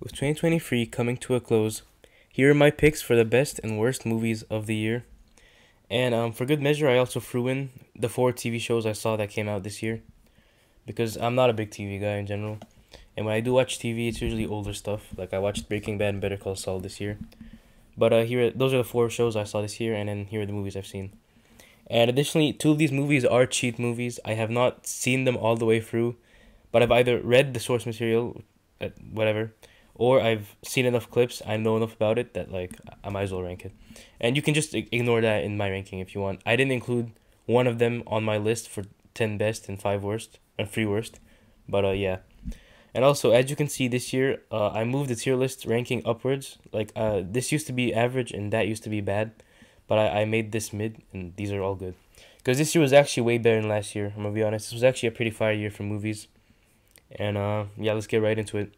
With 2023 coming to a close, here are my picks for the best and worst movies of the year. And for good measure, I also threw in the four TV shows I saw that came out this year because I'm not a big TV guy in general. And when I do watch TV, it's usually older stuff. Like I watched Breaking Bad and Better Call Saul this year. But those are the four shows I saw this year, and then here are the movies I've seen. And additionally, two of these movies are cheat movies. I have not seen them all the way through, but I've either read the source material, whatever, or I've seen enough clips. I know enough about it that like I might as well rank it. And you can just ignore that in my ranking if you want. I didn't include one of them on my list for 10 best and 5 worst and 3 worst, but yeah. And also, as you can see this year, I moved the tier list ranking upwards. Like this used to be average and that used to be bad, but I made this mid and these are all good. Because this year was actually way better than last year. I'm gonna be honest. This was actually a pretty fire year for movies. And yeah, let's get right into it.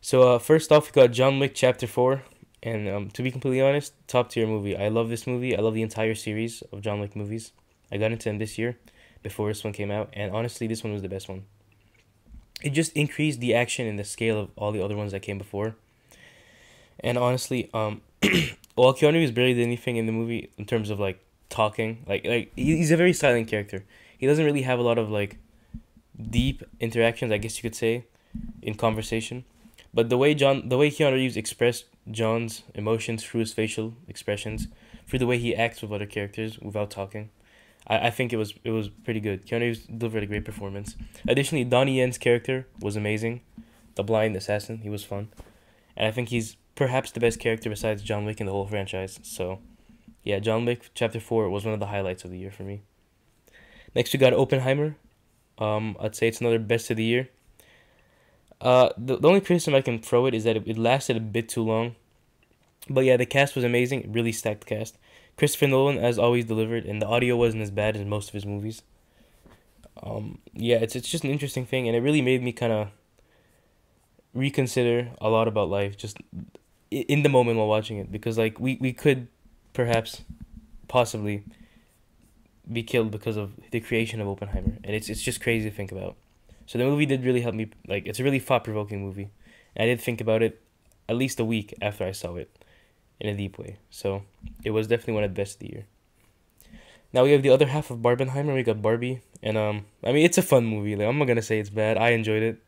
So first off, we got John Wick Chapter 4, and to be completely honest, top tier movie. I love this movie. I love the entire series of John Wick movies. I got into them this year, before this one came out, and honestly, this one was the best one. It just increased the action and the scale of all the other ones that came before. And honestly, while Keanu Reeves barely did anything in the movie in terms of like talking, he's a very silent character. He doesn't really have a lot of like deep interactions, I guess you could say, in conversation. But the way Keanu Reeves expressed John's emotions through his facial expressions, through the way he acts with other characters without talking, I think it was pretty good. Keanu Reeves delivered a great performance. Additionally, Donnie Yen's character was amazing. The blind assassin, he was fun, and I think he's perhaps the best character besides John Wick in the whole franchise. So, yeah, John Wick Chapter 4 was one of the highlights of the year for me. Next, we got Oppenheimer. I'd say it's another best of the year. The only criticism I can throw it is that it lasted a bit too long. But yeah, the cast was amazing, really stacked cast. Christopher Nolan, as always, delivered, and the audio wasn't as bad as most of his movies. Yeah, it's just an interesting thing, and it really made me kind of reconsider a lot about life, just in the moment while watching it, because like we could perhaps possibly be killed because of the creation of Oppenheimer, and it's just crazy to think about. So the movie did really help me. Like it's a really thought provoking movie, and I did think about it at least a week after I saw it in a deep way. So it was definitely one of the best of the year. Now we have the other half of Barbenheimer. We got Barbie, and I mean it's a fun movie. Like I'm not gonna say it's bad. I enjoyed it.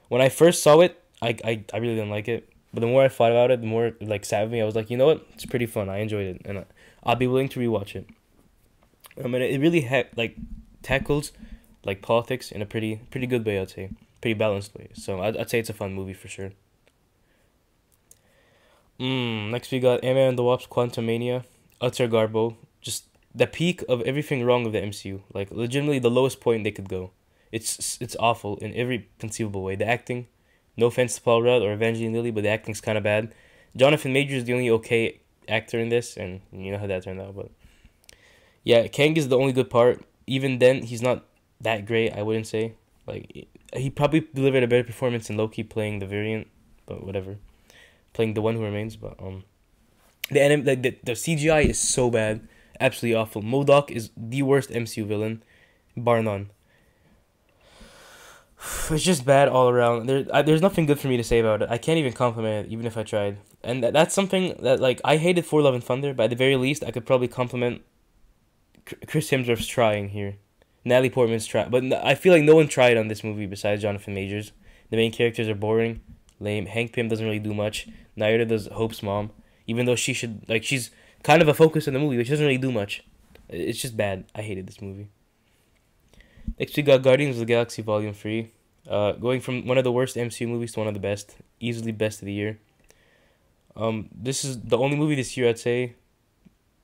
When I first saw it, I really didn't like it. But the more I thought about it, the more it like sat with me. I was like, you know what? It's pretty fun. I enjoyed it, and I'll be willing to rewatch it. I mean, it really like tackles like politics in a pretty good way. I'd say pretty balanced way. So I'd say it's a fun movie for sure. Next we got Ant-Man and the Wasp: Quantumania, utter garbo. Just the peak of everything wrong with the MCU. Like legitimately the lowest point they could go. It's awful in every conceivable way. The acting, no offense to Paul Rudd or Evangeline Lilly, but the acting's kind of bad. Jonathan Majors is the only okay actor in this, and you know how that turned out. But yeah, Kang is the only good part. Even then, he's not that great. I wouldn't say. Like he probably delivered a better performance in Loki playing the variant, but whatever, playing the one who remains. But the CGI is so bad, absolutely awful. MODOK is the worst MCU villain, bar none. It's just bad all around. There's nothing good for me to say about it. I can't even compliment it, even if I tried. And that's something that like I hated Thor: Love and Thunder, but at the very least, I could probably compliment Chris Hemsworth's trying here. Natalie Portman's try, but I feel like no one tried on this movie besides Jonathan Majors. The main characters are boring, lame. Hank Pym doesn't really do much. Neither does Hope's mom, even though she's kind of a focus in the movie, but she doesn't really do much. It's just bad. I hated this movie. Next we got Guardians of the Galaxy Volume 3. Going from one of the worst MCU movies to one of the best. Easily best of the year. This is the only movie this year I'd say.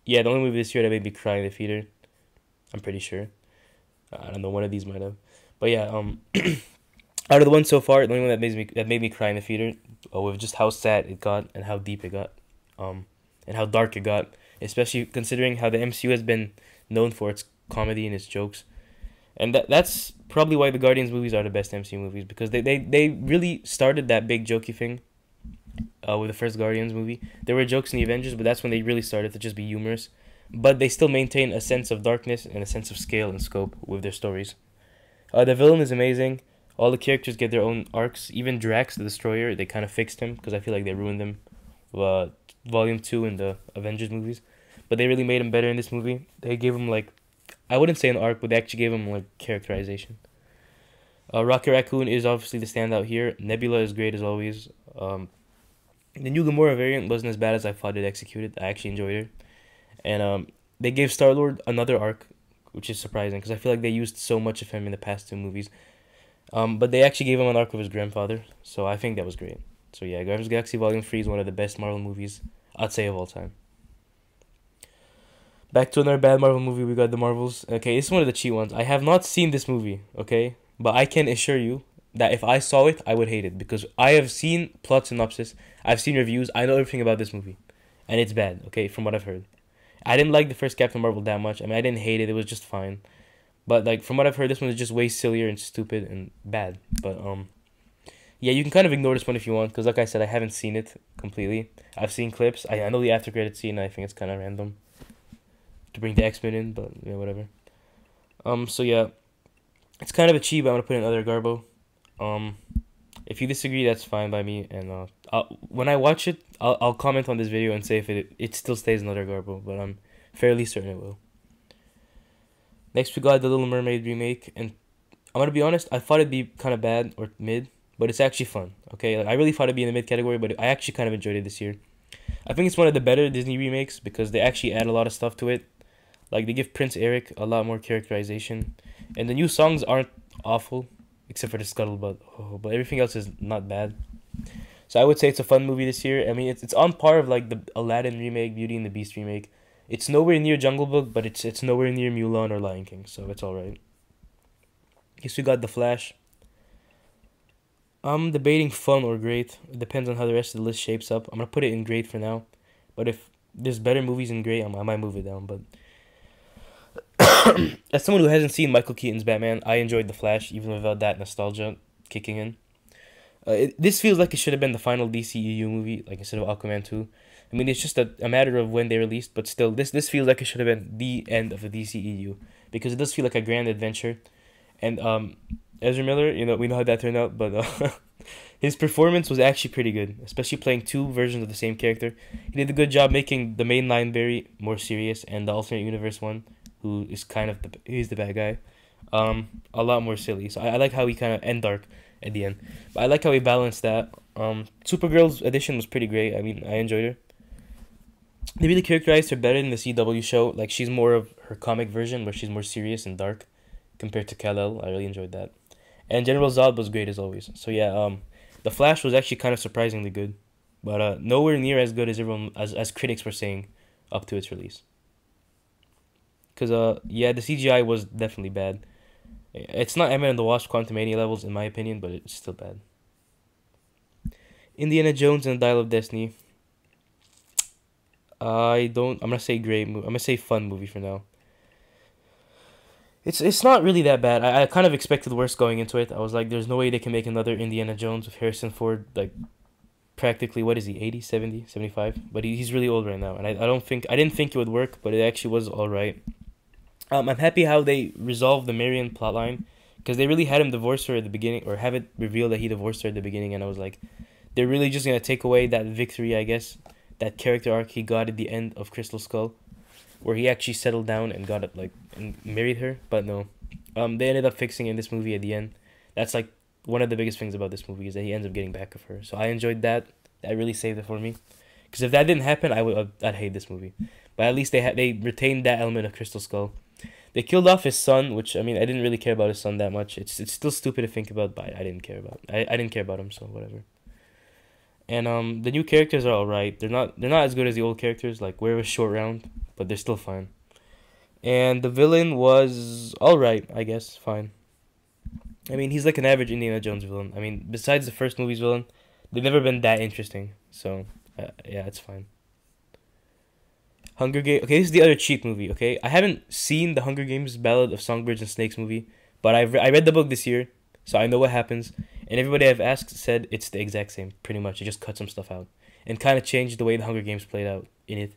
Yeah, the only movie this year that made me cry in the theater. I'm pretty sure. I don't know, one of these might have. But yeah, out of the ones so far, the only one that made me cry in the theater, with just how sad it got and how deep it got, and how dark it got, especially considering how the MCU has been known for its comedy and its jokes. And that's probably why the Guardians movies are the best MCU movies, because they really started that big jokey thing with the first Guardians movie. There were jokes in the Avengers, but that's when they really started to just be humorous. But they still maintain a sense of darkness and a sense of scale and scope with their stories. The villain is amazing. All the characters get their own arcs. Even Drax the Destroyer, they kind of fixed him because I feel like they ruined him. Volume 2 in the Avengers movies, but they really made him better in this movie. They gave him like, I wouldn't say an arc, but they actually gave him like characterization. Rocket Raccoon is obviously the standout here. Nebula is great as always. The new Gamora variant wasn't as bad as I thought it executed. I actually enjoyed it, and they gave Star Lord another arc, which is surprising because I feel like they used so much of him in the past two movies. But they actually gave him an arc of his grandfather, so I think that was great. So yeah, Guardians of the Galaxy Volume 3 is one of the best Marvel movies, I'd say, of all time. Back to another bad Marvel movie, we got The Marvels. Okay, this is one of the cheap ones. I have not seen this movie, okay? But I can assure you that if I saw it, I would hate it. Because I have seen plot synopsis, I've seen reviews, I know everything about this movie. And it's bad, okay, from what I've heard. I didn't like the first Captain Marvel that much. I mean, I didn't hate it, it was just fine. But, like, from what I've heard, this one is just way sillier and stupid and bad. But, yeah, you can kind of ignore this one if you want, because like I said, I haven't seen it completely. I've seen clips. I know the after credit scene. I think it's kind of random to bring the X-Men in, but yeah, whatever. So yeah, it's kind of a cheap. I'm gonna put in other Garbo. If you disagree, that's fine by me. And when I watch it, I'll comment on this video and say if it still stays in other Garbo, but I'm fairly certain it will. Next, we got the Little Mermaid remake, and I'm gonna be honest. I thought it'd be kind of bad or mid. But it's actually fun, okay? Like, I really thought it'd be in the mid category, but I actually kind of enjoyed it this year. I think it's one of the better Disney remakes because they actually add a lot of stuff to it. Like, they give Prince Eric a lot more characterization. And the new songs aren't awful, except for the Scuttlebutt. Oh, but everything else is not bad. So I would say it's a fun movie this year. I mean, it's on par of, like, the Aladdin remake, Beauty and the Beast remake. It's nowhere near Jungle Book, but it's nowhere near Mulan or Lion King, so it's alright. Guess we got The Flash. I'm debating fun or great. It depends on how the rest of the list shapes up. I'm gonna put it in great for now, but if there's better movies in great, I might move it down. But as someone who hasn't seen Michael Keaton's Batman, I enjoyed The Flash even without that nostalgia kicking in. This feels like it should have been the final DCEU movie, like instead of Aquaman 2. I mean, it's just a matter of when they released, but still, this feels like it should have been the end of the DCEU because it does feel like a grand adventure, and Ezra Miller, you know, we know how that turned out, but his performance was actually pretty good, especially playing two versions of the same character. He did a good job making the main line very more serious and the alternate universe one, who is kind of he's the bad guy, a lot more silly. So I like how he kind of end dark at the end, but I like how he balanced that. Supergirl's edition was pretty great. I mean, I enjoyed her. They really characterized her better than the CW show. Like, she's more of her comic version, where she's more serious and dark compared to Kal-El. I really enjoyed that. And General Zod was great as always. So yeah, The Flash was actually kind of surprisingly good, but nowhere near as good as everyone as critics were saying up to its release. Cause yeah, the CGI was definitely bad. It's not Ant-Man and the Wasp Quantumania levels in my opinion, but it's still bad. Indiana Jones and the Dial of Destiny. I'm gonna say great movie. I'm gonna say fun movie for now. It's not really that bad. I kind of expected worse going into it. I was like, there's no way they can make another Indiana Jones with Harrison Ford, like, practically, what is he, 80, 70, 75? But he's really old right now, and I didn't think it would work, but it actually was alright. I'm happy how they resolved the Marion plotline, because they really had him divorce her at the beginning, or have it revealed that he divorced her at the beginning, and I was like, they're really just going to take away that victory, I guess, that character arc he got at the end of Crystal Skull, where he actually settled down and got it, like, and married her, but no. They ended up fixing in this movie at the end. That's like one of the biggest things about this movie is that he ends up getting back with her. So I enjoyed that. That really saved it for me. Because if that didn't happen, I'd hate this movie. But at least they retained that element of Crystal Skull. They killed off his son, which I mean I didn't really care about his son that much. It's still stupid to think about, but I didn't care about. I didn't care about him, so whatever. And the new characters are alright. They're not as good as the old characters. Like Where Was Short Round, but they're still fine. And the villain was alright, I guess, fine. I mean, he's like an average Indiana Jones villain. I mean, besides the first movie's villain, they've never been that interesting. So, yeah, it's fine. Hunger Games. Okay, this is the other cheap movie, okay? I haven't seen the Hunger Games Ballad of Songbirds and Snakes movie, but I read the book this year, so I know what happens. And everybody I've asked said it's the exact same, pretty much. It just cut some stuff out and kind of changed the way the Hunger Games played out in it.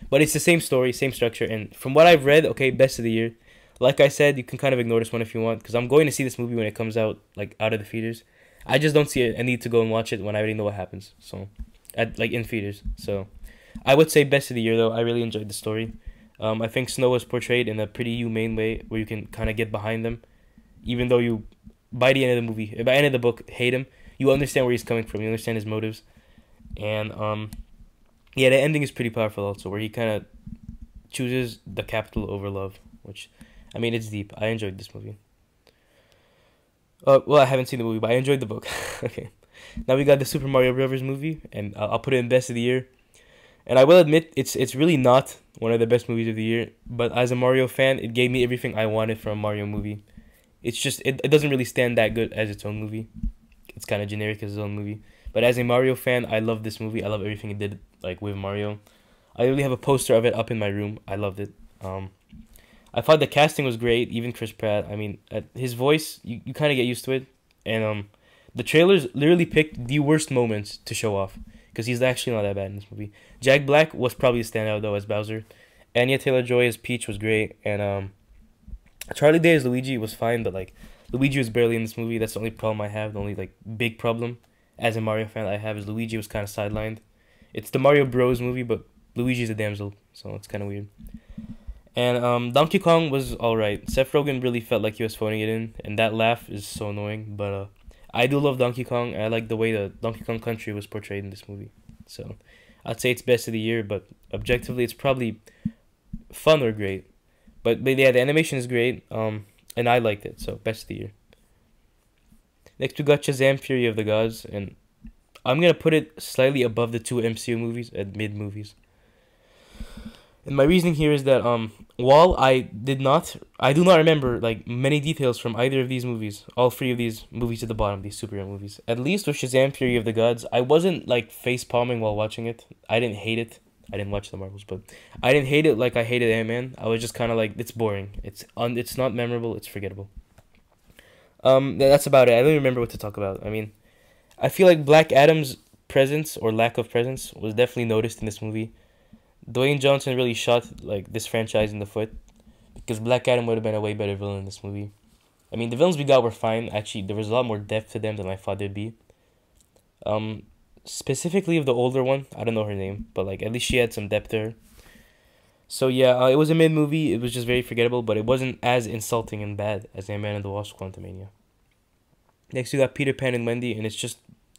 But it's the same story, same structure, and from what I've read, okay, best of the year. Like I said, you can kind of ignore this one if you want, because I'm going to see this movie when it comes out, like out of the theaters. I just don't see a need to go and watch it when I already know what happens. So, at like in theaters. So, I would say best of the year though. I really enjoyed the story. I think Snow was portrayed in a pretty humane way where you can kind of get behind them, even though you, by the end of the movie, by the end of the book, hate him. You understand where he's coming from. You understand his motives, and yeah, the ending is pretty powerful also, where he kind of chooses the capital over love, which, I mean, it's deep. I enjoyed this movie. Well, I haven't seen the movie, but I enjoyed the book. Okay, now we got the Super Mario Brothers movie, and I'll put it in best of the year. And I will admit, it's really not one of the best movies of the year. But as a Mario fan, it gave me everything I wanted from a Mario movie. It's just it doesn't really stand that good as its own movie. It's kind of generic as its own movie. But as a Mario fan, I love this movie. I love everything it did like with Mario. I really have a poster of it up in my room. I loved it. I thought the casting was great. Even Chris Pratt. I mean, his voice, you kind of get used to it. And the trailers literally picked the worst moments to show off, because he's actually not that bad in this movie. Jack Black was probably a standout though as Bowser. Anya Taylor-Joy as Peach was great, and Charlie Day as Luigi was fine, but like Luigi was barely in this movie. That's the only problem I have. The only like big problem as a Mario fan I have is Luigi was kind of sidelined. It's the Mario Bros movie, but Luigi's a damsel, so it's kind of weird. And Donkey Kong was alright. Seth Rogen really felt like he was phoning it in, and that laugh is so annoying. But I do love Donkey Kong, and I like the way the Donkey Kong Country was portrayed in this movie. So I'd say it's best of the year, but objectively, it's probably fun or great. But yeah, the animation is great, and I liked it, so best of the year. Next, we got Shazam! Fury of the Gods, and I'm gonna put it slightly above the two MCU movies at mid movies. And my reasoning here is that while I do not remember like many details from either of these movies, all three of these movies at the bottom, these superhero movies. At least with Shazam! Fury of the Gods, I wasn't like face palming while watching it. I didn't hate it. I didn't watch the Marvels, but I didn't hate it like I hated Ant-Man. I was just kind of like, it's boring. It's not memorable. It's forgettable. That's about it. I don't remember what to talk about. I mean, I feel like Black Adam's presence or lack of presence was definitely noticed in this movie. Dwayne Johnson really shot like this franchise in the foot, because Black Adam would have been a way better villain in this movie. I mean, the villains we got were fine. Actually, there was a lot more depth to them than I thought there'd be. Specifically of the older one, I don't know her name, but like at least she had some depth to her. So yeah, it was a mid movie. It was just very forgettable, but it wasn't as insulting and bad as Ant-Man and the Wasp: Quantumania. Next, we got Peter Pan and Wendy, and it's just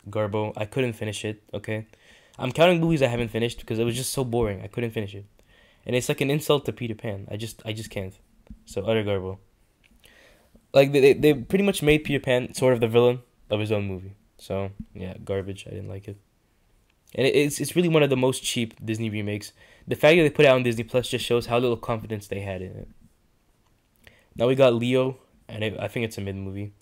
garbo. I couldn't finish it. Okay, I'm counting movies I haven't finished because it was just so boring. I couldn't finish it, and it's like an insult to Peter Pan. I just can't. So utter garbo. Like they pretty much made Peter Pan sort of the villain of his own movie. So yeah, garbage. I didn't like it, and it's really one of the most cheap Disney remakes. The fact that they put it out on Disney Plus just shows how little confidence they had in it. Now we got Leo, and I think it's a mid movie.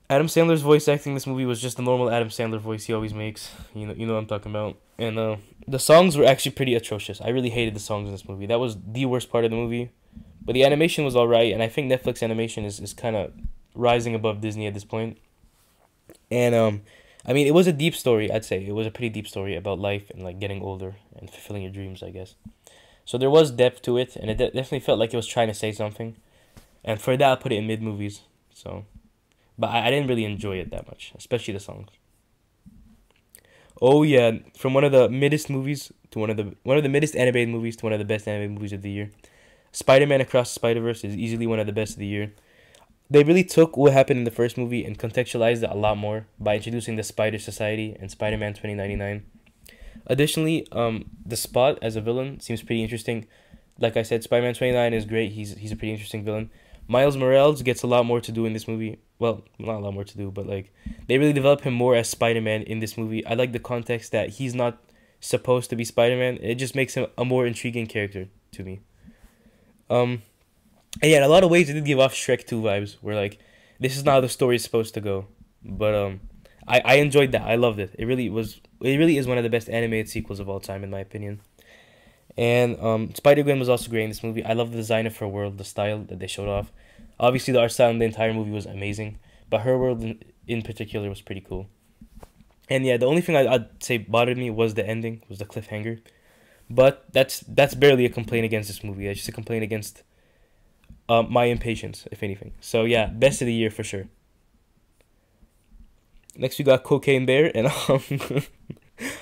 Adam Sandler's voice acting in this movie was just the normal Adam Sandler voice he always makes. You know what I'm talking about. And the songs were actually pretty atrocious. I really hated the songs in this movie. That was the worst part of the movie. But the animation was alright, and I think Netflix animation is kind of rising above Disney at this point. And I mean, it was a deep story, I'd say. It was a pretty deep story about life and like getting older and fulfilling your dreams, I guess. So there was depth to it, and it definitely felt like it was trying to say something. And for that, I put it in mid movies. So, but I didn't really enjoy it that much, especially the songs. Oh yeah, from one of the middest movies to one of the middest animated movies to one of the best animated movies of the year. Spider-Man Across the Spider-Verse is easily one of the best of the year. They really took what happened in the first movie and contextualized it a lot more by introducing the Spider Society and Spider-Man 2099. Additionally, the Spot as a villain seems pretty interesting. Like I said, Spider-Man 29 is great. He's a pretty interesting villain. Miles Morales gets a lot more to do in this movie. Well, not a lot more to do, but like they really develop him more as Spider-Man in this movie. I like the context that he's not supposed to be Spider-Man. It just makes him a more intriguing character to me. And yeah, in a lot of ways, it did give off Shrek 2 vibes, where like this is not how the story is supposed to go. But I enjoyed that. I loved it. It really is one of the best animated sequels of all time, in my opinion. And Spider-Gwen was also great in this movie. I love the design of her world, the style that they showed off. Obviously, the art style in the entire movie was amazing, but her world in particular was pretty cool. And yeah, the only thing I'd say bothered me was the ending, was the cliffhanger. But that's barely a complaint against this movie. It's just a complaint against my impatience, if anything. So yeah, best of the year for sure. Next we got Cocaine Bear, and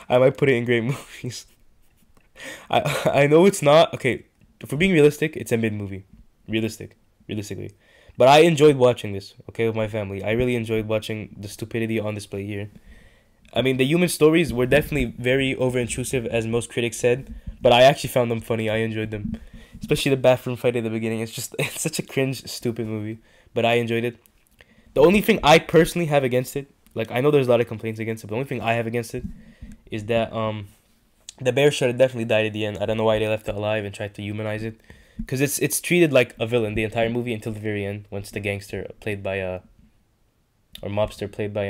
I might put it in great movies. I know it's not okay. If we're being realistic, it's a mid movie. Realistically, but I enjoyed watching this. Okay, with my family, I really enjoyed watching the stupidity on display here. I mean, the human stories were definitely very over intrusive, as most critics said, but I actually found them funny. I enjoyed them, especially the bathroom fight at the beginning. It's just it's such a cringe, stupid movie, but I enjoyed it. The only thing I personally have against it, like I know there's a lot of complaints against it, but the only thing I have against it is that the bear should have definitely died at the end. I don't know why they left it alive and tried to humanize it, because it's treated like a villain the entire movie until the very end, once the gangster played by or mobster played by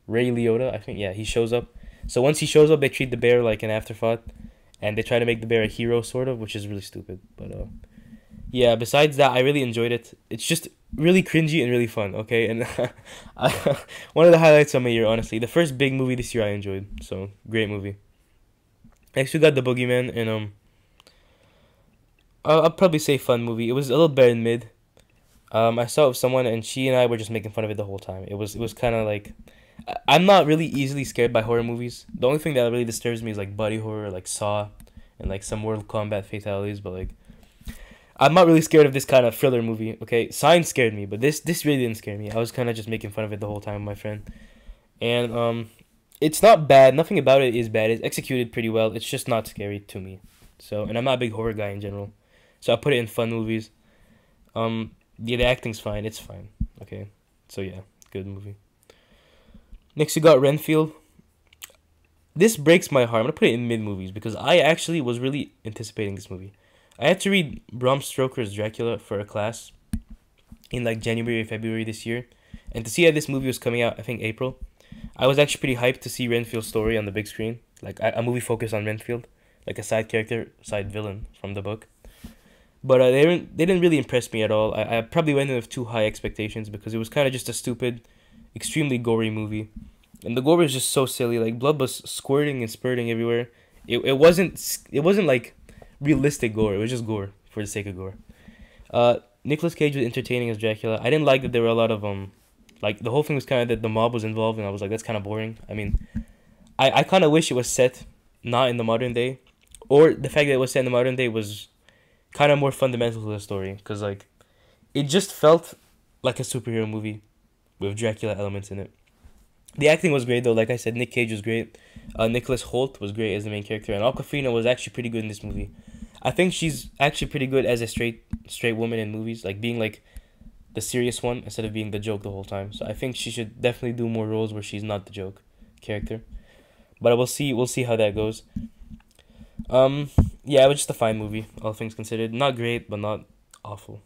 Ray Liotta, I think. Yeah, he shows up. So once he shows up, they treat the bear like an afterthought, and they try to make the bear a hero, sort of, which is really stupid. But yeah. Besides that, I really enjoyed it. It's just really cringy and really fun. Okay, and one of the highlights of my year, honestly, the first big movie this year I enjoyed. So great movie. Next we got The Boogeyman, and I'll probably say fun movie. It was a little better than mid. I saw it with someone, and she and I were just making fun of it the whole time. It was kind of like, I'm not really easily scared by horror movies. The only thing that really disturbs me is like body horror, like Saw, and like some Mortal Kombat fatalities. But like, I'm not really scared of this kind of thriller movie. Okay, Signs scared me, but this really didn't scare me. I was kind of just making fun of it the whole time with my friend, and it's not bad. Nothing about it is bad. It's executed pretty well. It's just not scary to me. So, and I'm not a big horror guy in general, so I put it in fun movies. Yeah, the acting's fine. It's fine. Okay, so yeah, good movie. Next, you got Renfield. This breaks my heart. I'm gonna put it in mid movies because I actually was really anticipating this movie. I had to read Bram Stoker's Dracula for a class in like January or February this year, and to see that this movie was coming out, I think April, I was actually pretty hyped to see Renfield's story on the big screen, like a movie focused on Renfield, like a side character, side villain from the book. But they didn't really impress me at all. I probably went in with too high expectations because it was kind of just a stupid, extremely gory movie, and the gore was just so silly. Like blood was squirting and spurting everywhere. It wasn't like realistic gore. It was just gore for the sake of gore. Nicolas Cage was entertaining as Dracula. I didn't like that there were a lot of like the whole thing was kind of that the mob was involved, and I was like, that's kind of boring. I mean, I kind of wish it was set not in the modern day, or the fact that it was set in the modern day was kind of more fundamental to the story, because like it just felt like a superhero movie with Dracula elements in it. The acting was great though. Like I said, Nick Cage was great. Nicholas Hoult was great as the main character, and Awkwafina was actually pretty good in this movie. I think she's actually pretty good as a straight woman in movies, like being like the serious one instead of being the joke the whole time. So I think she should definitely do more roles where she's not the joke character. But we'll see how that goes. Yeah, it was just a fine movie, all things considered. Not great, but not awful.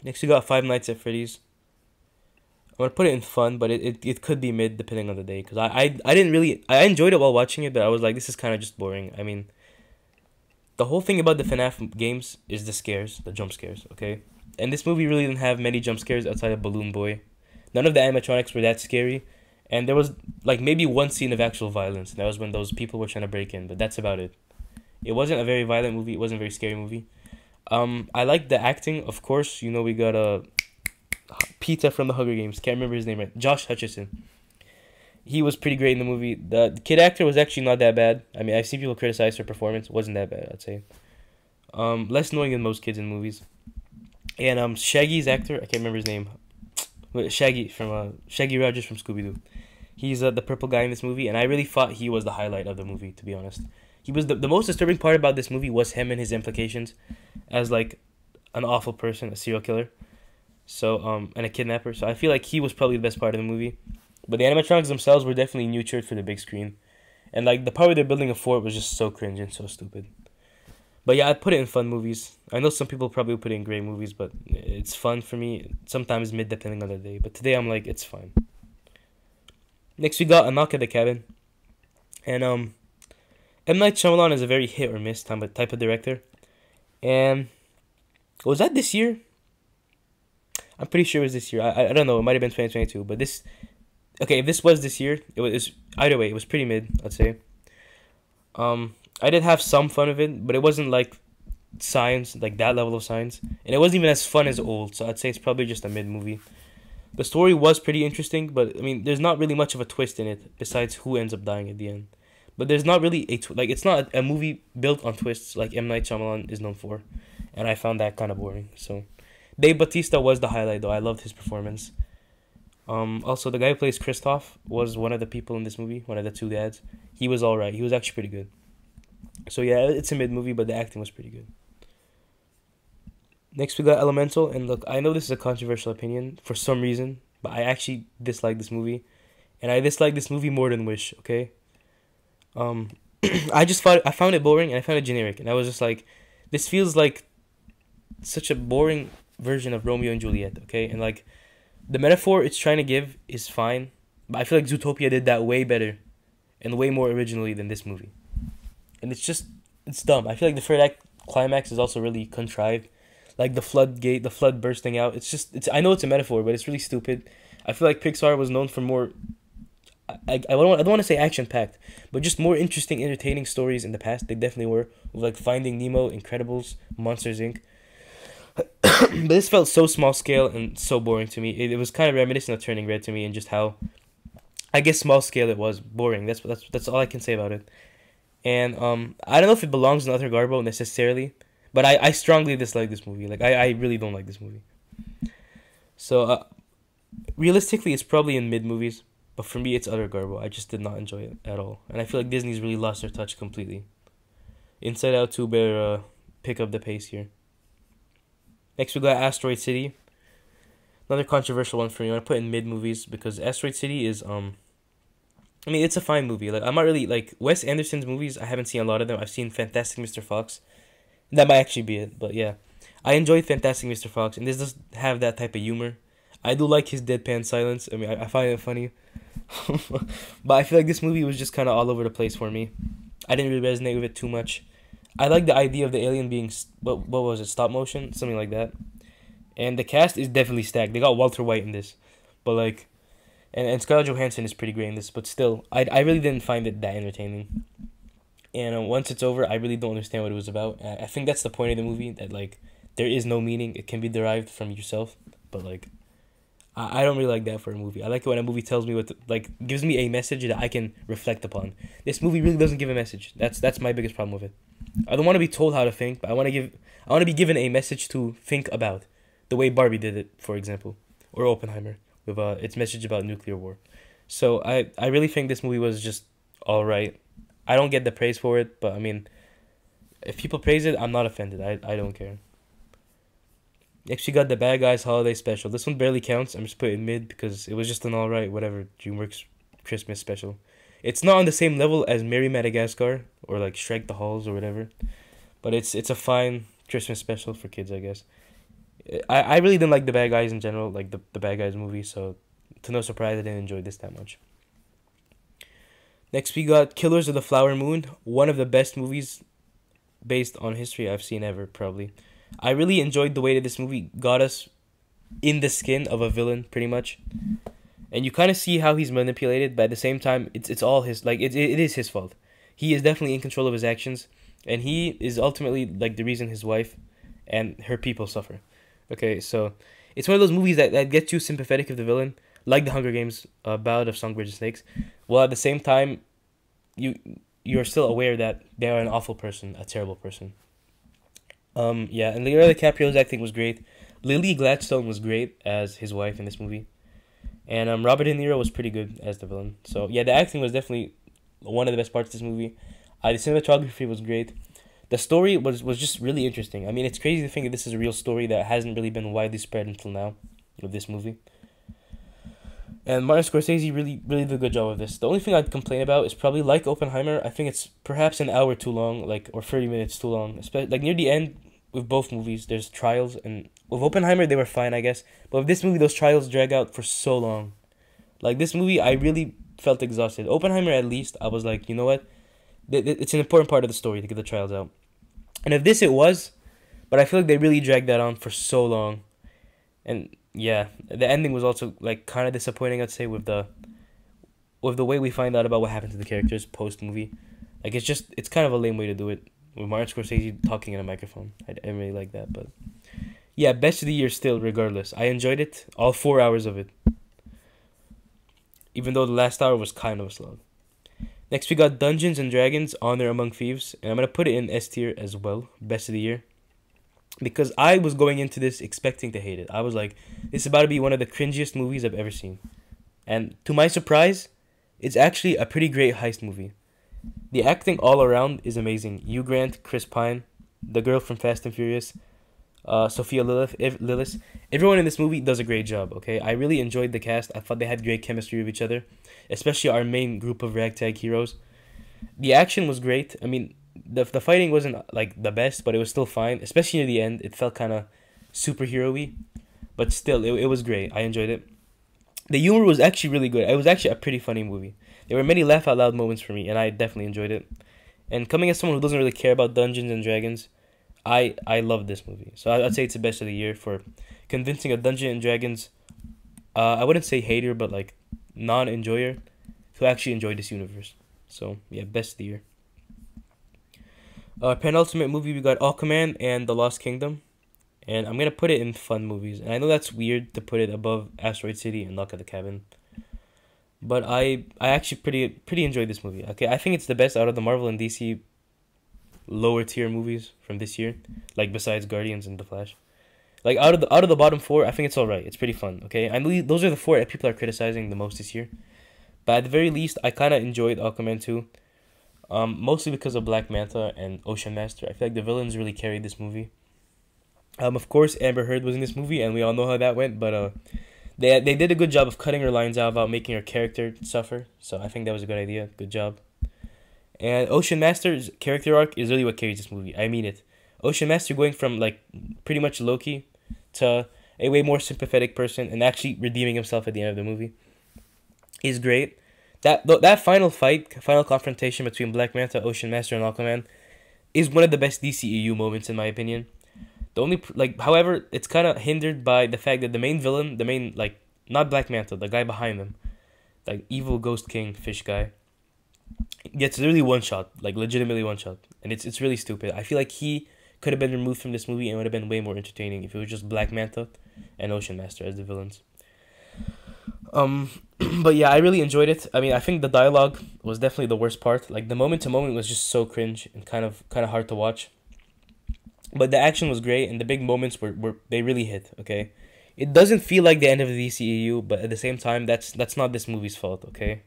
Next, we got Five Nights at Freddy's. I'm gonna put it in fun, but it could be mid depending on the day. Cause I enjoyed it while watching it, but I was like, this is kind of just boring. I mean, the whole thing about the FNAF games is the jump scares, okay? And this movie really didn't have many jump scares outside of Balloon Boy. None of the animatronics were that scary, and there was like maybe one scene of actual violence. And that was when those people were trying to break in, but that's about it. It wasn't a very violent movie. It wasn't a very scary movie. I liked the acting, of course. You know, we got Peter from the Hunger Games. Can't remember his name right. Josh Hutcherson. He was pretty great in the movie. The kid actor was actually not that bad. I mean, I've seen people criticize her performance. It wasn't that bad, I'd say. Less annoying than most kids in movies. And Shaggy's actor, I can't remember his name. Shaggy from Shaggy Rogers from Scooby Doo. He's the purple guy in this movie, and I really thought he was the highlight of the movie, to be honest. He was the most disturbing part about this movie was him and his implications as like an awful person, a serial killer. So and a kidnapper. So I feel like he was probably the best part of the movie. But the animatronics themselves were definitely nurtured for the big screen. And like the part where they're building a fort was just so cringe and so stupid. But yeah, I'd put it in fun movies. I know some people probably put it in great movies, but it's fun for me. Sometimes mid depending on the day. But today I'm like, it's fine. Next we got A Knock at the Cabin. And M. Night Shyamalan is a very hit or miss type of director. And was that this year? I'm pretty sure it was this year. I don't know. It might have been 2022. But this... Okay, if this was this year, it was... Either way, it was pretty mid, I'd say. I did have some fun of it, but it wasn't like science, like that level of science, and it wasn't even as fun as old. So I'd say it's probably just a mid movie. The story was pretty interesting, but I mean, there's not really much of a twist in it besides who ends up dying at the end. But there's not really like it's not a movie built on twists like M Night Shyamalan is known for, and I found that kind of boring. So, Dave Bautista was the highlight though. I loved his performance. Also, the guy who plays Kristoff was one of the people in this movie, one of the two dads. He was all right. He was actually pretty good. So yeah, it's a mid movie, but the acting was pretty good. Next, we got Elemental, and look, I know this is a controversial opinion for some reason, but I actually dislike this movie, and I dislike this movie more than Wish. Okay, um, I found it boring and I found it generic, and I was just like, this feels like such a boring version of Romeo and Juliet. Okay, and like the metaphor it's trying to give is fine, but I feel like Zootopia did that way better and way more originally than this movie, and it's dumb. I feel like the third act climax is also really contrived, like the flood bursting out. It's I know it's a metaphor, but it's really stupid. I feel like Pixar was known for more. I don't want to say action packed, but just more interesting, entertaining stories in the past. They definitely were, with like Finding Nemo, Incredibles, Monsters Inc. But this felt so small scale and so boring to me. It was kind of reminiscent of Turning Red to me, and just how, I guess, small scale it was boring. That's all I can say about it. And I don't know if it belongs in Other Garbo necessarily, but I strongly dislike this movie. Like I really don't like this movie. So realistically, it's probably in mid movies, but for me, it's Other Garbo. I just did not enjoy it at all, and I feel like Disney's really lost their touch completely. Inside Out 2 better pick up the pace here. Next, we got Asteroid City. Another controversial one for me. I want to put in mid movies because Asteroid City is I mean, it's a fine movie. Like I'm not really like Wes Anderson's movies. I haven't seen a lot of them. I've seen Fantastic Mr. Fox. That might actually be it, but yeah, I enjoyed Fantastic Mr. Fox, and this does have that type of humor. I do like his deadpan silence. I mean, I find it funny, but I feel like this movie was just kind of all over the place for me. I didn't really resonate with it too much. I like the idea of the alien being what was it, stop motion, something like that. And the cast is definitely stacked. They got Walter White in this, but like, and Scarlett Johansson is pretty great in this. But still, I really didn't find it that entertaining. And once it's over, I really don't understand what it was about. I think that's the point of the movie, that like there is no meaning. It can be derived from yourself, but like I don't really like that for a movie. I like it when a movie tells me like gives me a message that I can reflect upon. This movie really doesn't give a message. That's my biggest problem with it. I don't want to be told how to think, but I want to be given a message to think about, the way Barbie did it, for example, or Oppenheimer with its message about nuclear war. So I really think this movie was just all right. I don't get the praise for it, but I mean, if people praise it, I'm not offended. I don't care. Next, you got The Bad Guys Holiday Special. This one barely counts. I'm just putting it mid because it was just an alright, whatever, DreamWorks Christmas special. It's not on the same level as Merry Madagascar or like Shrek the Halls or whatever, but it's a fine Christmas special for kids, I guess. I really didn't like The Bad Guys in general, like the Bad Guys movie, so to no surprise I didn't enjoy this that much. Next, we got Killers of the Flower Moon, one of the best movies based on history I've seen ever, probably. I really enjoyed the way that this movie got us in the skin of a villain, pretty much. And you kind of see how he's manipulated, but at the same time, it's all his, like, it is his fault. He is definitely in control of his actions, and he is ultimately, like, the reason his wife and her people suffer. Okay, so it's one of those movies that gets you sympathetic of the villain, like The Hunger Games, Ballad of Songbirds and Snakes, while at the same time, you're still aware that they are an awful person, a terrible person. Yeah, and Leonardo DiCaprio's acting was great. Lily Gladstone was great as his wife in this movie. And Robert De Niro was pretty good as the villain. So, yeah, the acting was definitely one of the best parts of this movie. The cinematography was great. The story was just really interesting. I mean, it's crazy to think that this is a real story that hasn't really been widely spread until now with this movie. And Martin Scorsese really did a good job of this. The only thing I'd complain about is probably like Oppenheimer. I think it's perhaps an hour too long, like, or 30 minutes too long. Especially, like, near the end with both movies, there's trials, and with Oppenheimer they were fine, I guess. But with this movie, those trials drag out for so long. Like, this movie, I really felt exhausted. Oppenheimer, at least, I was like, you know what? It's an important part of the story to get the trials out. And if this it was, but I feel like they really dragged that on for so long. And yeah, the ending was also like kind of disappointing, I'd say, with the way we find out about what happened to the characters post movie. Like it's kind of a lame way to do it. with Martin Scorsese talking in a microphone. I didn't really like that, but yeah, best of the year still. Regardless, I enjoyed it, all 4 hours of it, even though the last hour was kind of slow. Next, we got Dungeons and Dragons: Honor Among Thieves, and I'm gonna put it in S tier as well, best of the year, because I was going into this expecting to hate it. I was like, this is about to be one of the cringiest movies I've ever seen, and to my surprise, it's actually a pretty great heist movie. The acting all around is amazing. Hugh Grant, Chris Pine, the girl from Fast and Furious, Sophia Lillis. Everyone in this movie does a great job. Okay, I really enjoyed the cast. I thought they had great chemistry with each other, especially our main group of ragtag heroes. The action was great. I mean, the fighting wasn't like the best, but it was still fine. Especially near the end, it felt kind of superhero-y, but still, it was great. I enjoyed it. The humor was actually really good. It was actually a pretty funny movie. There were many laugh out loud moments for me, and I definitely enjoyed it. And coming as someone who doesn't really care about Dungeons and Dragons, I love this movie. So I'd say it's the best of the year for convincing a Dungeons and Dragons, I wouldn't say hater, but like non-enjoyer, who actually enjoyed this universe. So yeah, best of the year. Penultimate movie, we got Aquaman and The Lost Kingdom, and I'm gonna put it in fun movies. And I know that's weird to put it above Asteroid City and Lock at the Cabin, but I actually pretty enjoyed this movie. Okay, I think it's the best out of the Marvel and DC lower tier movies from this year, like besides Guardians and The Flash. Like out of the bottom four, I think it's alright. It's pretty fun. Okay, I know those are the four that people are criticizing the most this year, but at the very least, I kind of enjoyed Aquaman 2. Mostly because of Black Manta and Ocean Master. I feel like the villains really carried this movie. Of course, Amber Heard was in this movie, and we all know how that went. But they did a good job of cutting her lines out about making her character suffer. So I think that was a good idea. Good job. And Ocean Master's character arc is really what carries this movie. I mean it. Ocean Master going from like pretty much Loki to a way more sympathetic person and actually redeeming himself at the end of the movie is great. That final fight, final confrontation between Black Manta, Ocean Master, and Aquaman is one of the best DCEU moments in my opinion. The only however, it's kind of hindered by the fact that the main villain, not Black Manta, the guy behind them, like evil Ghost King fish guy, gets really one shot, like legitimately one shot, and it's really stupid. I feel like he could have been removed from this movie and would have been way more entertaining if it was just Black Manta and Ocean Master as the villains. But yeah, I really enjoyed it. I mean, I think the dialogue was definitely the worst part. Like the moment to moment was just so cringe and kind of hard to watch. But the action was great, and the big moments were they really hit. Okay, it doesn't feel like the end of the DCEU, but at the same time, that's not this movie's fault. Okay,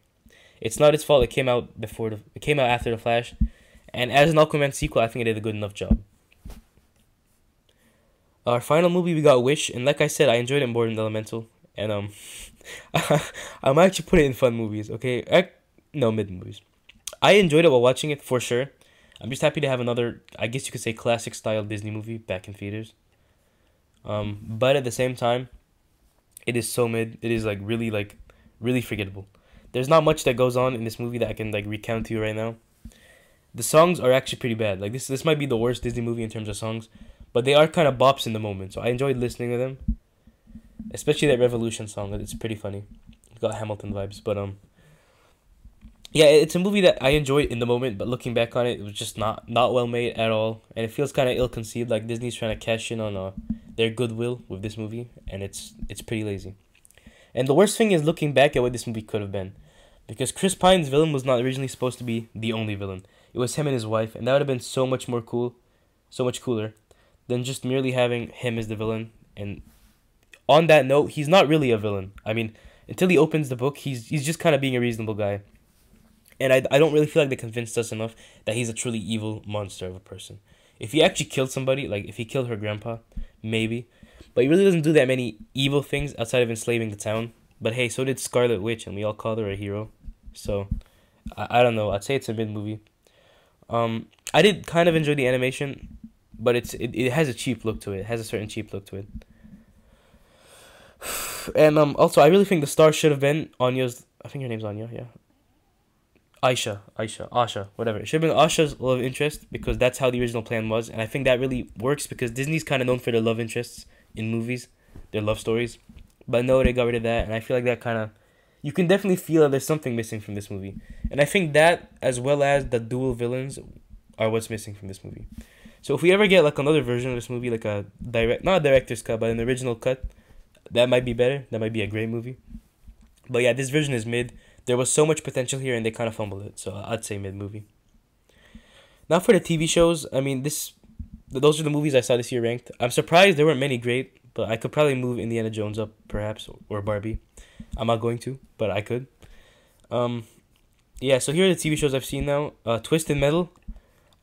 it's not its fault. It came out after the Flash, and as an Aquaman sequel, I think it did a good enough job. Our final movie, we got Wish, and like I said, I enjoyed it more than Elemental, and I might actually put it in fun movies. Okay, no, mid movies. I enjoyed it while watching it for sure. I'm just happy to have another, I guess you could say, classic style Disney movie back in theaters. But at the same time, it is so mid. It is really forgettable. There's not much that goes on in this movie that I can recount to you right now. The songs are actually pretty bad. Like this might be the worst Disney movie in terms of songs, but they are kind of bops in the moment. So I enjoyed listening to them, especially that Revolution song. It's pretty funny. It's got Hamilton vibes, but yeah, it's a movie that I enjoyed in the moment, but looking back on it, it was just not well made at all, and it feels kind of ill-conceived. Like Disney's trying to cash in on their goodwill with this movie, and it's pretty lazy. And the worst thing is looking back at what this movie could have been, because Chris Pine's villain was not originally supposed to be the only villain. It was him and his wife, and that would have been so much cooler than just merely having him as the villain. And on that note, he's not really a villain. I mean, until he opens the book, he's just kind of being a reasonable guy. And I don't really feel like they convinced us enough that he's a truly evil monster of a person. If he actually killed somebody, like if he killed her grandpa, maybe. But he really doesn't do that many evil things outside of enslaving the town. But hey, so did Scarlet Witch, and we all called her a hero. So, I don't know. I'd say it's a mid-movie. I did kind of enjoy the animation, but it has a cheap look to it. It has a certain cheap look to it. And also, I really think the star should have been Anya's... I think her name's Anya, yeah. Asha, whatever. It should have been Asha's love interest, because that's how the original plan was, and I think that really works because Disney's kind of known for their love interests in movies, their love stories. But no, they got rid of that, and I feel like that kind of... You can definitely feel that there's something missing from this movie. And I think that, as well as the dual villains, are what's missing from this movie. So if we ever get like another version of this movie, like a not a director's cut, but an original cut, that might be better. That might be a great movie. But yeah, this version is mid. There was so much potential here, and they kind of fumbled it. So I'd say mid movie. Now for the TV shows, I mean those are the movies I saw this year ranked. I'm surprised there weren't many great, but I could probably move Indiana Jones up perhaps or Barbie. I'm not going to, but I could. Um, yeah. So here are the TV shows I've seen now. Twisted Metal.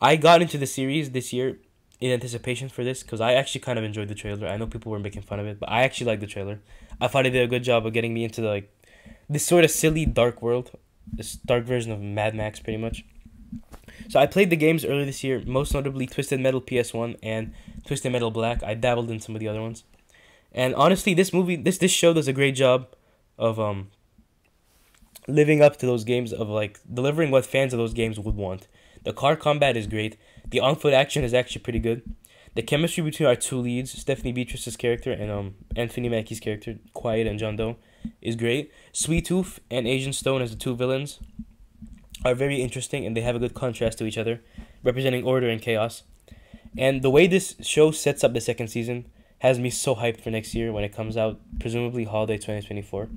I got into the series this year in anticipation for this because I actually kind of enjoyed the trailer. I know people were making fun of it, but I actually liked the trailer. I thought it did a good job of getting me into this sort of silly dark world, this dark version of Mad Max, pretty much. So I played the games earlier this year, most notably Twisted Metal PS1 and Twisted Metal Black. I dabbled in some of the other ones, and honestly, this show does a great job of living up to those games, of like delivering what fans of those games would want. The car combat is great. The on-foot action is actually pretty good. The chemistry between our two leads, Stephanie Beatrice's character and Anthony Mackie's character, Quiet and John Doe, is great. Sweet Tooth and Agent Stone as the two villains are very interesting, and they have a good contrast to each other, representing order and chaos. And the way this show sets up the second season has me so hyped for next year when it comes out, presumably holiday 2024.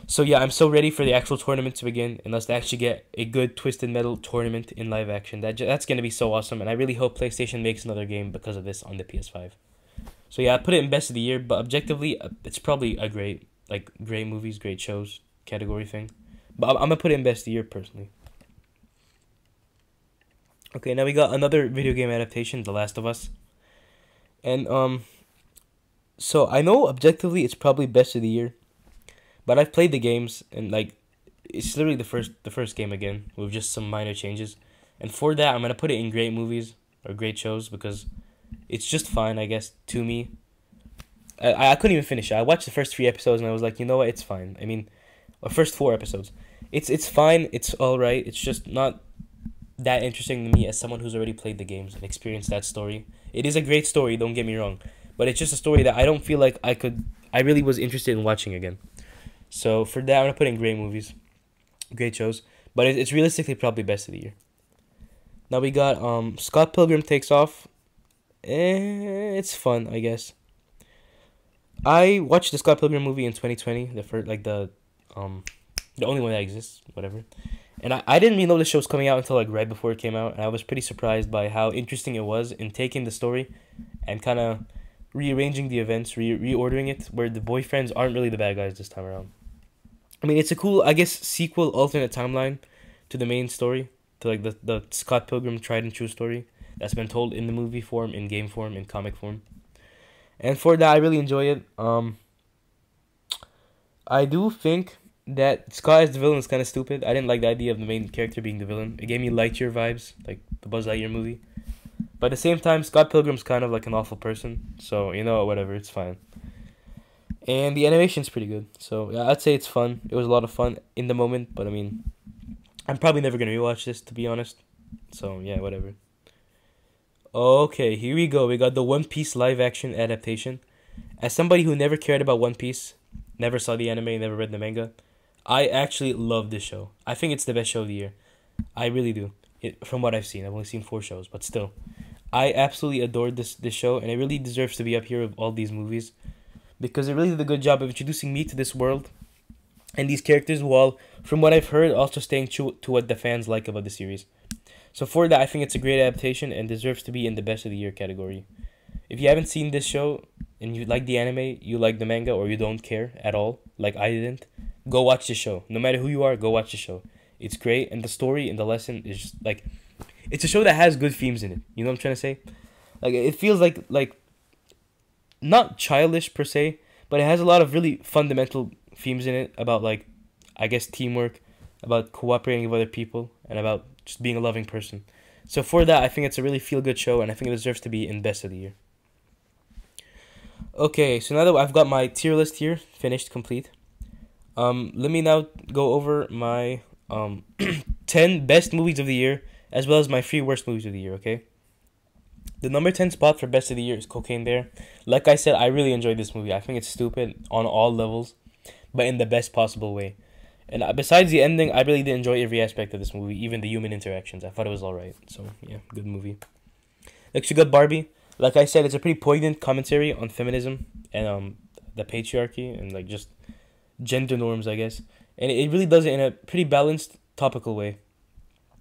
So yeah, I'm so ready for the actual tournament to begin, and let's actually get a good Twisted Metal tournament in live action. That's gonna be so awesome, and I really hope PlayStation makes another game because of this on the PS5. So yeah, I put it in best of the year, but objectively, it's probably a great movies, great shows category thing. But I'm gonna put it in best of the year personally. Okay, now we got another video game adaptation, The Last of Us, and so I know objectively it's probably best of the year. But I've played the games, and it's literally the first game again with just some minor changes. And for that, I'm gonna put it in great movies or great shows because it's just fine, I guess, to me. I couldn't even finish it. I watched the first 3 episodes and I was like, you know what, it's fine. I mean, or first 4 episodes. It's fine. It's all right. It's just not that interesting to me as someone who's already played the games and experienced that story. It is a great story. Don't get me wrong, but it's just a story that I don't feel like I really was interested in watching again. So for that, I'm gonna put in great movies, great shows, but it's realistically probably best of the year. Now we got Scott Pilgrim Takes Off. It's fun, I guess. I watched the Scott Pilgrim movie in 2020, the first the only one that exists, whatever. And I didn't really know the show was coming out until right before it came out, and I was pretty surprised by how interesting it was in taking the story and kind of rearranging the events, reordering it, where the boyfriends aren't really the bad guys this time around. I mean, it's a cool, I guess, sequel, alternate timeline to the main story, to the Scott Pilgrim tried and true story that's been told in the movie form, in game form, in comic form. And for that, I really enjoy it. I do think that Scott as the villain is kind of stupid. I didn't like the idea of the main character being the villain. It gave me Lightyear vibes, like the Buzz Lightyear movie. But at the same time, Scott Pilgrim's kind of like an awful person. So, whatever, it's fine. And the animation's pretty good. So, yeah, I'd say it's fun. It was a lot of fun in the moment. But, I mean, I'm probably never going to rewatch this, to be honest. So, yeah, whatever. Okay, here we go. We got the One Piece live-action adaptation. As somebody who never cared about One Piece, never saw the anime, never read the manga, I actually love this show. I think it's the best show of the year. I really do. From what I've seen. I've only seen 4 shows, but still. I absolutely adored this show, and it really deserves to be up here with all these movies because it really did a good job of introducing me to this world and these characters, while, from what I've heard, also staying true to what the fans like about the series. So for that, I think it's a great adaptation and deserves to be in the best of the year category. If you haven't seen this show and you like the anime, you like the manga, or you don't care at all, like I didn't, go watch the show. No matter who you are, go watch the show. It's great, and the story and the lesson is just it's a show that has good themes in it. You know what I'm trying to say? It feels like not childish per se, but it has a lot of really fundamental themes in it about I guess teamwork, about cooperating with other people, and about just being a loving person. So for that, I think it's a really feel good show, and I think it deserves to be in best of the year. Okay, so now that I've got my tier list here finished, complete, let me now go over my 10 best movies of the year, as well as my 3 worst movies of the year, okay? The number 10 spot for best of the year is Cocaine Bear. Like I said, I really enjoyed this movie. I think it's stupid on all levels, but in the best possible way. And besides the ending, I really did enjoy every aspect of this movie, even the human interactions. I thought it was alright. So, yeah, good movie. Next, we got Barbie. Like I said, it's a pretty poignant commentary on feminism and the patriarchy and like just gender norms, I guess. And it really does it in a pretty balanced, topical way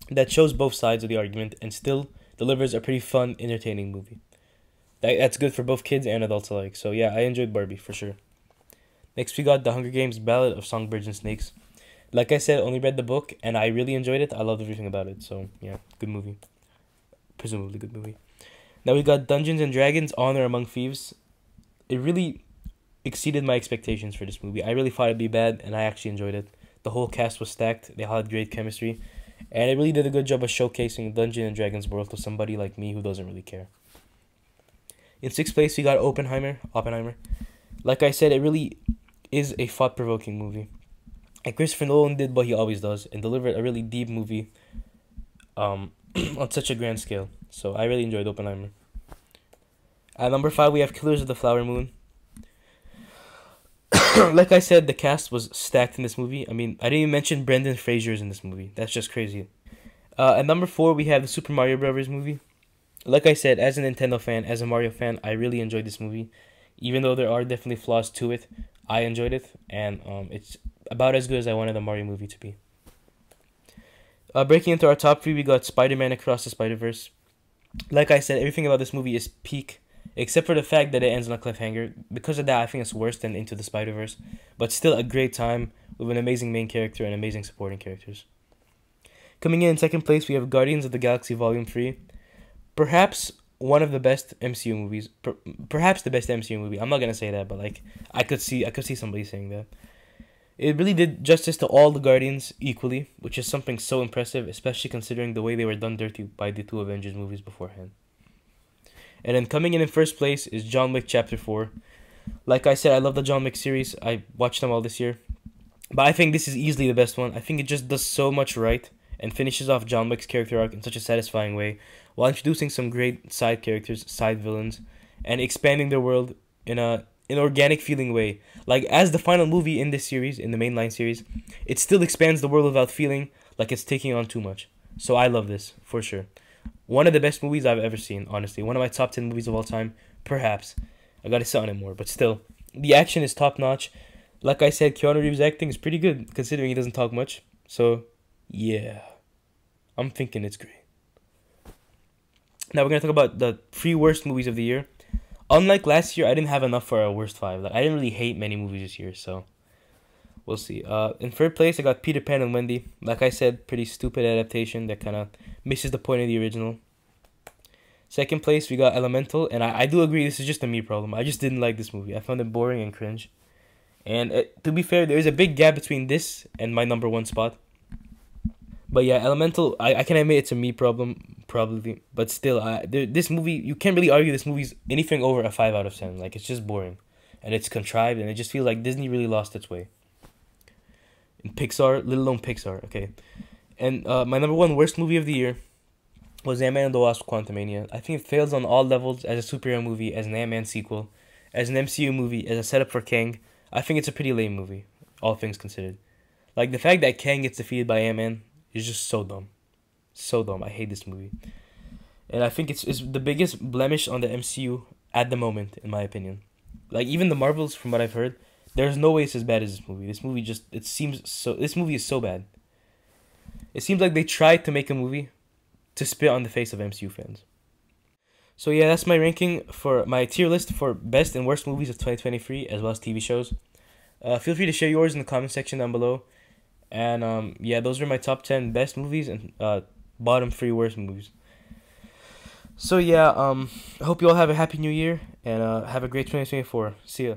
that shows both sides of the argument and still delivers a pretty fun, entertaining movie. That's good for both kids and adults alike. So yeah, I enjoyed Barbie for sure. Next, we got The Hunger Games: Ballad of Songbirds and Snakes. Like I said, only read the book and I really enjoyed it. I loved everything about it. So yeah, good movie. Presumably good movie. Now we got Dungeons and Dragons: Honor Among Thieves. It really exceeded my expectations for this movie. I really thought it'd be bad, and I actually enjoyed it. The whole cast was stacked. They all had great chemistry, and it really did a good job of showcasing Dungeons and Dragons world to somebody like me who doesn't really care. In sixth place, we got Oppenheimer. Like I said, it really is a thought-provoking movie. And Christopher Nolan did what he always does and delivered a really deep movie on such a grand scale. So I really enjoyed Oppenheimer. At number 5, we have Killers of the Flower Moon. Like I said, the cast was stacked in this movie. I mean, I didn't even mention Brendan Fraser's in this movie. That's just crazy. At number 4, we have the Super Mario Brothers movie. Like I said, as a Nintendo fan, as a Mario fan, I really enjoyed this movie. Even though there are definitely flaws to it, I enjoyed it, and it's about as good as I wanted a Mario movie to be. Breaking into our top 3, we got Spider-Man Across the Spider-Verse. Like I said, everything about this movie is peak, except for the fact that it ends on a cliffhanger. Because of that, I think it's worse than Into the Spider-Verse, but still a great time with an amazing main character and amazing supporting characters. Coming in second place, we have Guardians of the Galaxy Volume 3. Perhaps one of the best MCU movies. Perhaps the best MCU movie. I'm not gonna say that, but like I could see somebody saying that. It really did justice to all the Guardians equally, which is something so impressive, especially considering the way they were done dirty by the two Avengers movies beforehand. And then coming in first place is John Wick Chapter 4. Like I said, I love the John Wick series. I watched them all this year. But I think this is easily the best one. I think it just does so much right and finishes off John Wick's character arc in such a satisfying way, while introducing some great side characters, side villains, and expanding their world in an organic feeling way. Like, as the final movie in this series, in the mainline series, it still expands the world without feeling like it's taking on too much. So I love this, for sure. One of the best movies I've ever seen, honestly. One of my top 10 movies of all time, perhaps. I gotta sit on it more, but still. The action is top-notch. Like I said, Keanu Reeves' acting is pretty good, considering he doesn't talk much. So, yeah. I'm thinking it's great. Now we're going to talk about the 3 worst movies of the year. Unlike last year, I didn't have enough for our worst 5. Like, I didn't really hate many movies this year, so we'll see. In third place, I got Peter Pan and Wendy. Like I said, pretty stupid adaptation that kind of misses the point of the original. Second place, we got Elemental, and I do agree this is just a me problem. I just didn't like this movie. I found it boring and cringe. And to be fair, there is a big gap between this and my number 1 spot. But yeah, Elemental, I can admit it's a me problem, probably. But still, this movie, you can't really argue this movie's anything over a 5 out of 10. Like, it's just boring. And it's contrived, and it just feels like Disney really lost its way. And Pixar, little known Pixar, okay. And my number 1 worst movie of the year was Ant-Man and the Wasp: Quantumania. I think it fails on all levels as a superhero movie, as an Ant-Man sequel, as an MCU movie, as a setup for Kang. I think it's a pretty lame movie, all things considered. Like, the fact that Kang gets defeated by Ant-Man is just so dumb. So dumb. I hate this movie. And I think it's the biggest blemish on the MCU at the moment, in my opinion. Like, even the Marvels, from what I've heard, there's no way it's as bad as this movie. This movie just, this movie is so bad. It seems like they tried to make a movie to spit on the face of MCU fans. So yeah, that's my ranking for my tier list for best and worst movies of 2023, as well as TV shows. Feel free to share yours in the comment section down below. And yeah, those are my top 10 best movies and bottom 3 worst movies. So yeah, I hope you all have a happy new year and have a great 2024. See ya.